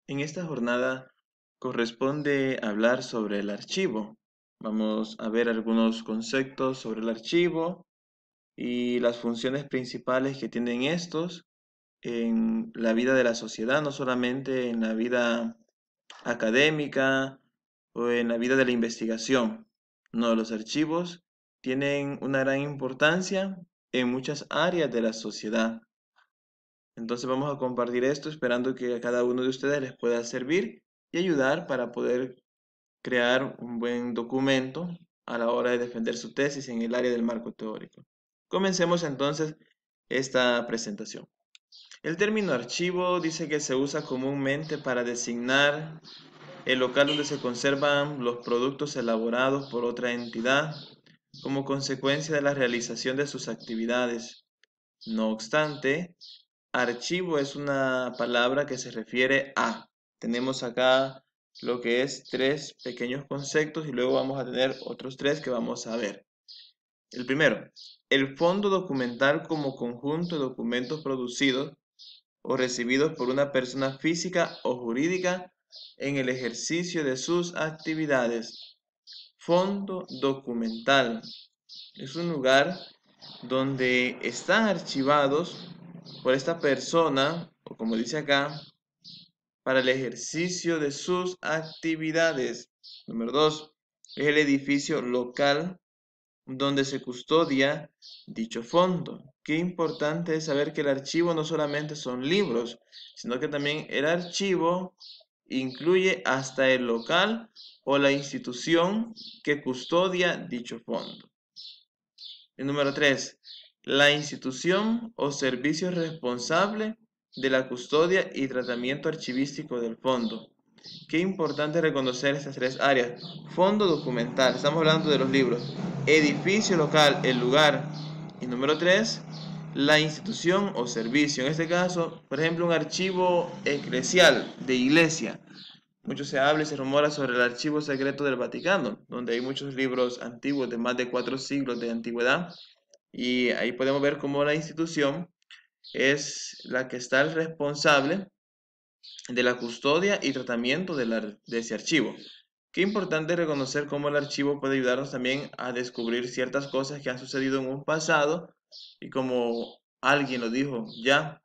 En esta jornada corresponde hablar sobre el archivo. Vamos a ver algunos conceptos sobre el archivo y las funciones principales que tienen estos en la vida de la sociedad, no solamente en la vida académica o en la vida de la investigación. No, los archivos tienen una gran importancia en muchas áreas de la sociedad. Entonces vamos a compartir esto esperando que a cada uno de ustedes les pueda servir y ayudar para poder crear un buen documento a la hora de defender su tesis en el área del marco teórico. Comencemos entonces esta presentación. El término archivo dice que se usa comúnmente para designar el local donde se conservan los productos elaborados por otra entidad como consecuencia de la realización de sus actividades. No obstante, archivo es una palabra que se refiere a. Tenemos acá lo que es tres pequeños conceptos y luego vamos a tener otros tres que vamos a ver. El primero, el fondo documental como conjunto de documentos producidos o recibidos por una persona física o jurídica en el ejercicio de sus actividades. Fondo documental es un lugar donde están archivados por esta persona, o como dice acá, para el ejercicio de sus actividades. Número 2, es el edificio local donde se custodia dicho fondo. Qué importante es saber que el archivo no solamente son libros, sino que también el archivo incluye hasta el local o la institución que custodia dicho fondo. El número 3, la institución o servicio responsable de la custodia y tratamiento archivístico del fondo. Qué importante reconocer estas tres áreas. Fondo documental, estamos hablando de los libros. Edificio local, el lugar. Y número 3, la institución o servicio. En este caso, por ejemplo, un archivo eclesial de iglesia. Mucho se habla y se rumora sobre el archivo secreto del Vaticano, donde hay muchos libros antiguos de más de 4 siglos de antigüedad. Y ahí podemos ver cómo la institución es la que está el responsable de la custodia y tratamiento de ese archivo. Qué importante reconocer cómo el archivo puede ayudarnos también a descubrir ciertas cosas que han sucedido en un pasado y como alguien lo dijo ya,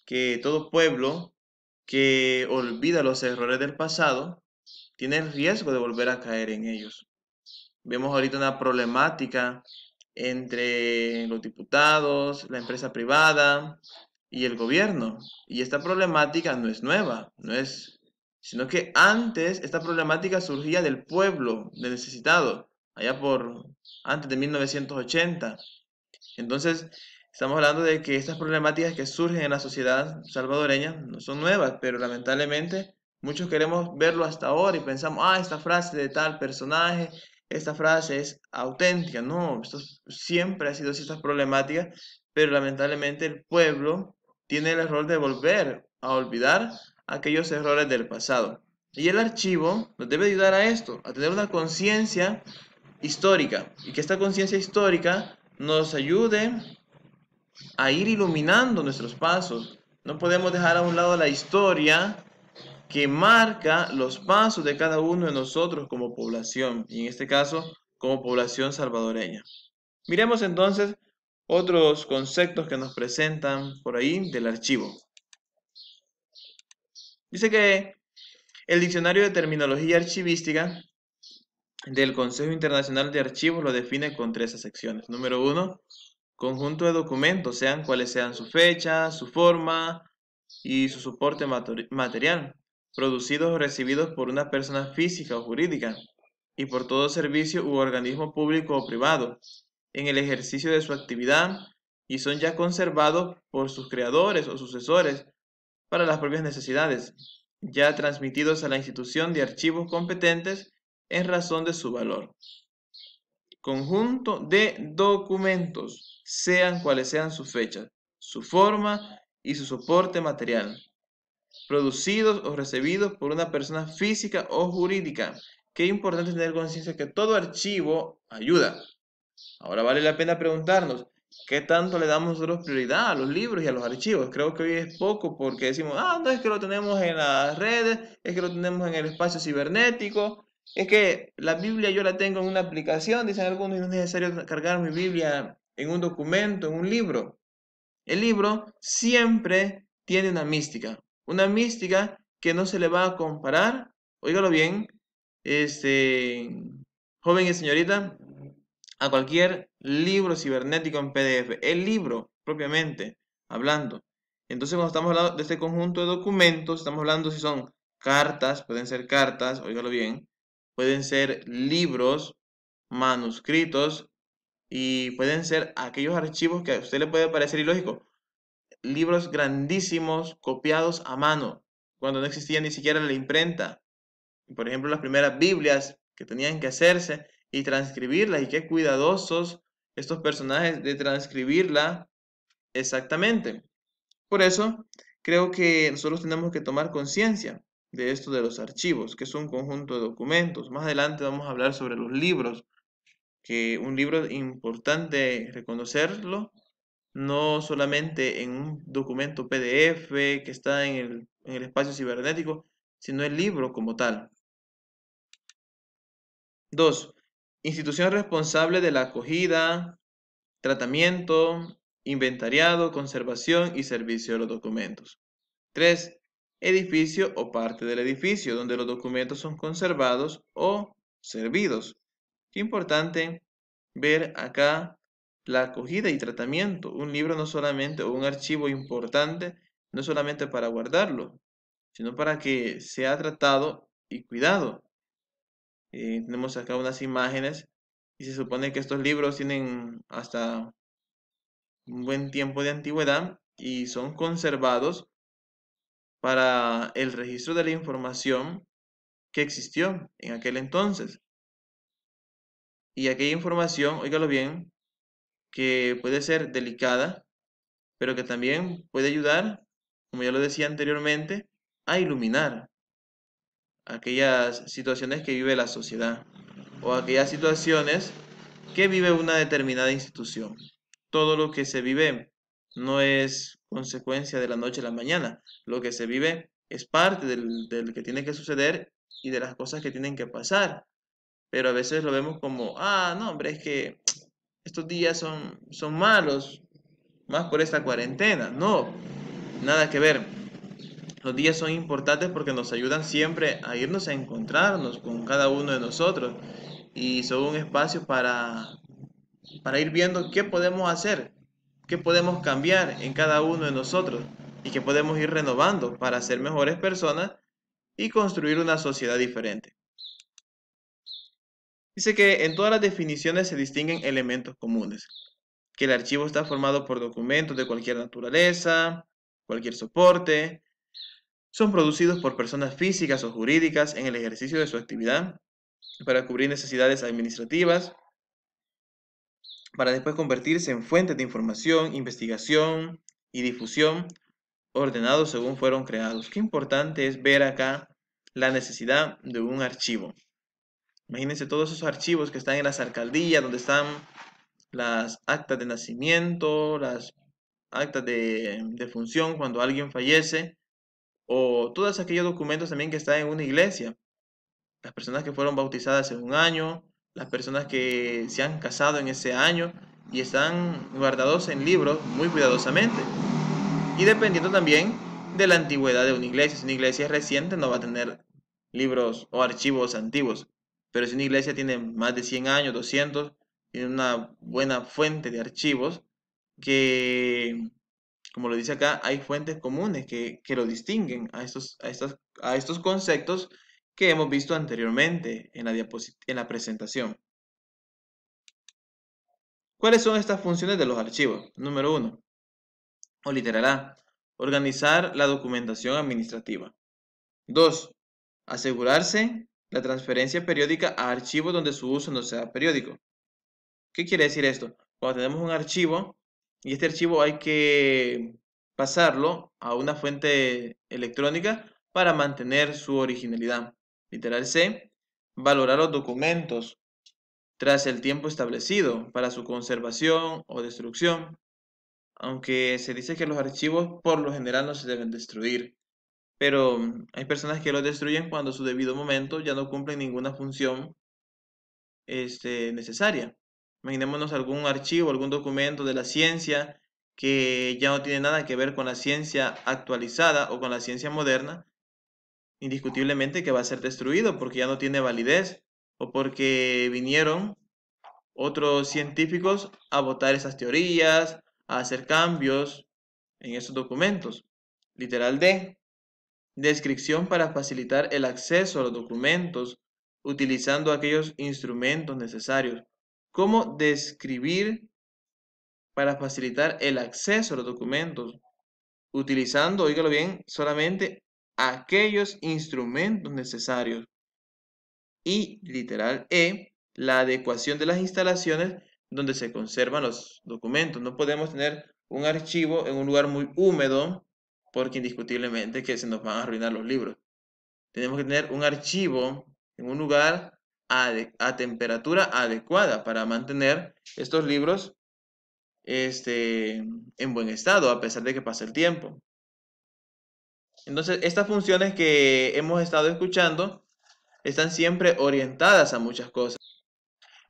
que todo pueblo que olvida los errores del pasado tiene el riesgo de volver a caer en ellos. Vemos ahorita una problemática entre los diputados, la empresa privada y el gobierno. Y esta problemática no es nueva, sino que antes esta problemática surgía del pueblo, del necesitado, allá por antes de 1980. Entonces, estamos hablando de que estas problemáticas que surgen en la sociedad salvadoreña no son nuevas, pero lamentablemente muchos queremos verlo hasta ahora y pensamos, esta frase de tal personaje, esta frase es auténtica. No, esto siempre ha sido así, estas problemáticas, pero lamentablemente el pueblo tiene el error de volver a olvidar aquellos errores del pasado. Y el archivo nos debe ayudar a esto, a tener una conciencia histórica, y que esta conciencia histórica nos ayude a ir iluminando nuestros pasos. No podemos dejar a un lado la historia que marca los pasos de cada uno de nosotros como población, y en este caso como población salvadoreña. Miremos entonces otros conceptos que nos presentan por ahí del archivo. Dice que el diccionario de terminología archivística del Consejo Internacional de Archivos lo define con tres secciones. Número 1, conjunto de documentos, sean cuales sean su fecha, su forma y su soporte material, producidos o recibidos por una persona física o jurídica y por todo servicio u organismo público o privado en el ejercicio de su actividad y son ya conservados por sus creadores o sucesores para las propias necesidades, ya transmitidos a la institución de archivos competentes en razón de su valor. Conjunto de documentos, sean cuales sean sus fechas, su forma y su soporte material, producidos o recibidos por una persona física o jurídica. Qué importante tener conciencia que todo archivo ayuda. Ahora vale la pena preguntarnos, ¿Qué tanto le damos nosotros prioridad a los libros y a los archivos? Creo que hoy es poco porque decimos, no es que lo tenemos en las redes, es que lo tenemos en el espacio cibernético, es que la Biblia yo la tengo en una aplicación, dicen algunos, y no es necesario cargar mi Biblia en un documento, en un libro. El libro siempre tiene una mística que no se le va a comparar, óigalo bien, este, joven y señorita, a cualquier libro cibernético en PDF, el libro propiamente hablando. Entonces, cuando estamos hablando de este conjunto de documentos, estamos hablando si son cartas, óigalo bien, pueden ser libros, manuscritos y pueden ser aquellos archivos que a usted le puede parecer ilógico, libros grandísimos copiados a mano, cuando no existía ni siquiera la imprenta. Por ejemplo, las primeras Biblias que tenían que hacerse y transcribirlas, y qué cuidadosos estos personajes de transcribirla exactamente. Por eso, creo que nosotros tenemos que tomar conciencia de esto de los archivos, que es un conjunto de documentos. Más adelante vamos a hablar sobre los libros, que un libro es importante reconocerlo, no solamente en un documento PDF que está en el espacio cibernético, sino el libro como tal. 2. Institución responsable de la acogida, tratamiento, inventariado, conservación y servicio de los documentos. 3. Edificio o parte del edificio donde los documentos son conservados o servidos. Qué importante ver acá la acogida y tratamiento. Un libro no solamente, o un archivo importante, no solamente para guardarlo, sino para que sea tratado y cuidado. Tenemos acá unas imágenes y se supone que estos libros tienen hasta un buen tiempo de antigüedad y son conservados para el registro de la información que existió en aquel entonces. Y aquella información, óigalo bien, que puede ser delicada, pero que también puede ayudar, como ya lo decía anteriormente, a iluminar aquellas situaciones que vive la sociedad o aquellas situaciones que vive una determinada institución. Todo lo que se vive no es consecuencia de la noche a la mañana. Lo que se vive es parte del que tiene que suceder y de las cosas que tienen que pasar. Pero a veces lo vemos como, no, hombre, es que estos días son malos, más por esta cuarentena. No, nada que ver. Los días son importantes porque nos ayudan siempre a irnos a encontrarnos con cada uno de nosotros y son un espacio para ir viendo qué podemos hacer, qué podemos cambiar en cada uno de nosotros y qué podemos ir renovando para ser mejores personas y construir una sociedad diferente. Dice que en todas las definiciones se distinguen elementos comunes, que el archivo está formado por documentos de cualquier naturaleza, cualquier soporte, son producidos por personas físicas o jurídicas en el ejercicio de su actividad para cubrir necesidades administrativas, para después convertirse en fuentes de información, investigación y difusión, ordenados según fueron creados. Qué importante es ver acá la necesidad de un archivo. Imagínense todos esos archivos que están en las alcaldías, donde están las actas de nacimiento, las actas de función cuando alguien fallece, o todos aquellos documentos también que están en una iglesia. Las personas que fueron bautizadas en un año, las personas que se han casado en ese año y están guardados en libros muy cuidadosamente. Y dependiendo también de la antigüedad de una iglesia. Si una iglesia es reciente no va a tener libros o archivos antiguos. Pero si una iglesia tiene más de 100 años, 200, tiene una buena fuente de archivos que, como lo dice acá, hay fuentes comunes que lo distinguen a estos conceptos que hemos visto anteriormente en en la presentación. ¿Cuáles son estas funciones de los archivos? Número 1, o literal A, organizar la documentación administrativa. 2, asegurarse la transferencia periódica a archivos donde su uso no sea periódico. ¿Qué quiere decir esto? Cuando tenemos un archivo y este archivo hay que pasarlo a una fuente electrónica para mantener su originalidad. Literal C, valorar los documentos tras el tiempo establecido para su conservación o destrucción, aunque se dice que los archivos por lo general no se deben destruir, pero hay personas que los destruyen cuando a su debido momento ya no cumplen ninguna función necesaria. Imaginémonos algún archivo, algún documento de la ciencia que ya no tiene nada que ver con la ciencia actualizada o con la ciencia moderna, indiscutiblemente que va a ser destruido porque ya no tiene validez o porque vinieron otros científicos a votar esas teorías, a hacer cambios en esos documentos. Literal D. Descripción para facilitar el acceso a los documentos utilizando aquellos instrumentos necesarios. ¿Cómo describir para facilitar el acceso a los documentos? Utilizando, oígalo bien, solamente aquellos instrumentos necesarios. Y literal E, la adecuación de las instalaciones donde se conservan los documentos. No podemos tener un archivo en un lugar muy húmedo porque indiscutiblemente que se nos van a arruinar los libros. Tenemos que tener un archivo en un lugar a temperatura adecuada para mantener estos libros en buen estado a pesar de que pase el tiempo. Entonces, estas funciones que hemos estado escuchando están siempre orientadas a muchas cosas.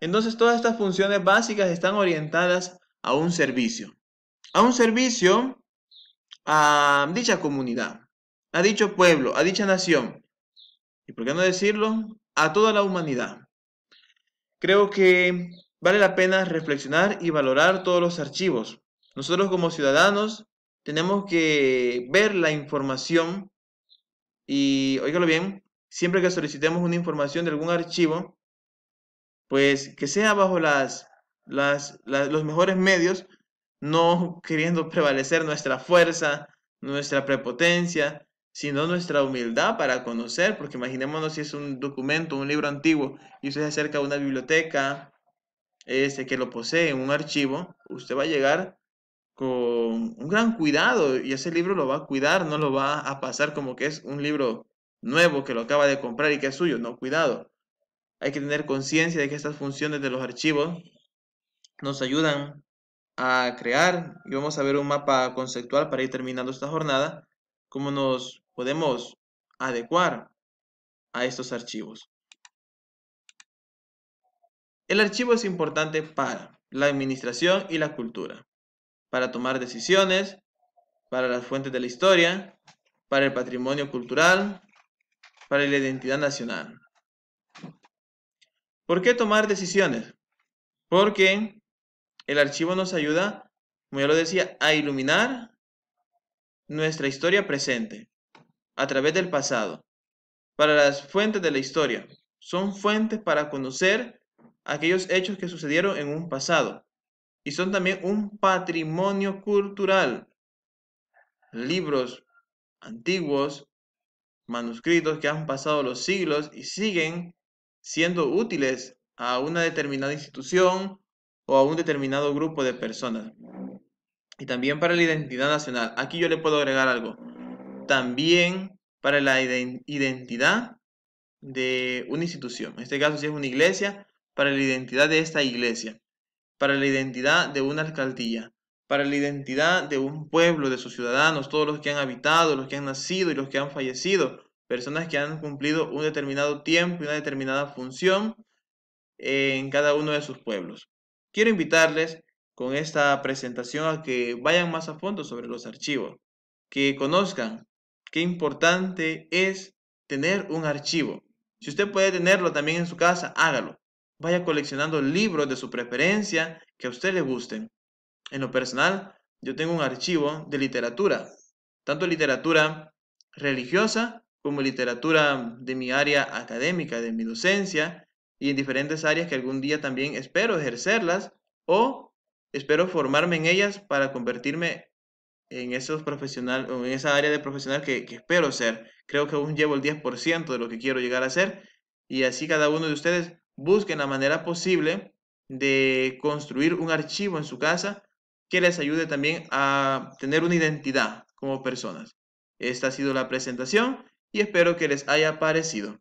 Entonces, todas estas funciones básicas están orientadas a un servicio. A dicha comunidad, a dicho pueblo, a dicha nación. Y por qué no decirlo, a toda la humanidad. Creo que vale la pena reflexionar y valorar todos los archivos. Nosotros como ciudadanos tenemos que ver la información y, óigalo bien, siempre que solicitemos una información de algún archivo, pues que sea bajo los mejores medios, no queriendo prevalecer nuestra fuerza, nuestra prepotencia, sino nuestra humildad para conocer, porque imaginémonos si es un documento, un libro antiguo, y usted se acerca a una biblioteca que lo posee en un archivo, usted va a llegar con un gran cuidado y ese libro lo va a cuidar, no lo va a pasar como que es un libro nuevo que lo acaba de comprar y que es suyo, no, cuidado. Hay que tener conciencia de que estas funciones de los archivos nos ayudan a crear, y vamos a ver un mapa conceptual para ir terminando esta jornada, cómo nos podemos adecuar a estos archivos. El archivo es importante para la administración y la cultura, para tomar decisiones, para las fuentes de la historia, para el patrimonio cultural, para la identidad nacional. ¿Por qué tomar decisiones? Porque el archivo nos ayuda, como ya lo decía, a iluminar nuestra historia presente a través del pasado. Para las fuentes de la historia, son fuentes para conocer aquellos hechos que sucedieron en un pasado y son también un patrimonio cultural. Libros antiguos, manuscritos que han pasado los siglos y siguen siendo útiles a una determinada institución o a un determinado grupo de personas. Y también para la identidad nacional. Aquí yo le puedo agregar algo. También para la identidad de una institución. En este caso, si es una iglesia, para la identidad de esta iglesia. Para la identidad de una alcaldía. Para la identidad de un pueblo, de sus ciudadanos, todos los que han habitado, los que han nacido y los que han fallecido. Personas que han cumplido un determinado tiempo y una determinada función en cada uno de sus pueblos. Quiero invitarles con esta presentación a que vayan más a fondo sobre los archivos, que conozcan qué importante es tener un archivo. Si usted puede tenerlo también en su casa, hágalo. Vaya coleccionando libros de su preferencia que a usted le gusten. En lo personal, yo tengo un archivo de literatura, tanto literatura religiosa como literatura de mi área académica, de mi docencia y en diferentes áreas que algún día también espero ejercerlas o espero formarme en ellas para convertirme en esos profesional o en esa área de profesional que espero ser. Creo que aún llevo el 10% de lo que quiero llegar a ser y así cada uno de ustedes busquen la manera posible de construir un archivo en su casa que les ayude también a tener una identidad como personas. Esta ha sido la presentación y espero que les haya parecido.